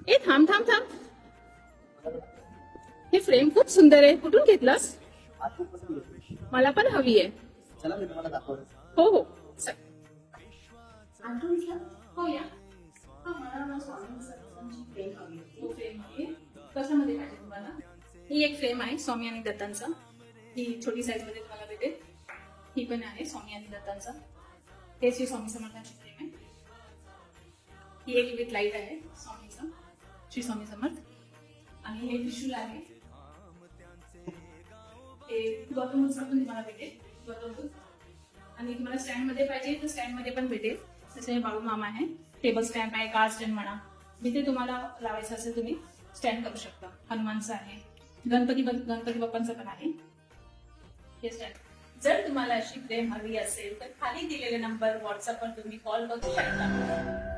ए थांब थांब थांब, हे फ्रेम खूप सुंदर आहे. कुठून घेतलास? मला पण हवी आहे. चला मी तुम्हाला दाखवतो. हो हो चल. हो या. हा, मला ना स्वामी समर्थांची फ्रेम हवी होती. हो, फ्रेम आहे. कशामध्ये पाहिजे तुम्हाला? ही एक फ्रेम आहे स्वामी आणि दत्तांचा. ही छोटी साईज मध्ये तुम्हाला भेटेल. ही पण आहे स्वामी आणि दत्तांचा. हे श्री स्वामी समर्थांची फ्रेम आहे. ही एक विथ लाईट आहे स्वामीचा, श्री स्वामी समर्थ. आणि हे त्रिशूल आहे. हे गौतम बुद्ध पण तुम्हाला भेटेल, गौतम बुद्ध. आणि तुम्हाला स्टँड मध्ये पाहिजे तर स्टँड मध्ये पण भेटेल. जसे बाळू मामा आहे, टेबल स्टँड आहे, कार स्टँड म्हणा. जिथे तुम्हाला लावायचं असेल तुम्ही स्टँड करू शकता. हनुमानचं आहे, गणपती बाप्पांचं पण आहे हे स्टँड. जर तुम्हाला अशी फ्रेम हवी असेल तर खाली दिलेले नंबर व्हॉट्सअपवर तुम्ही कॉल करू शकता.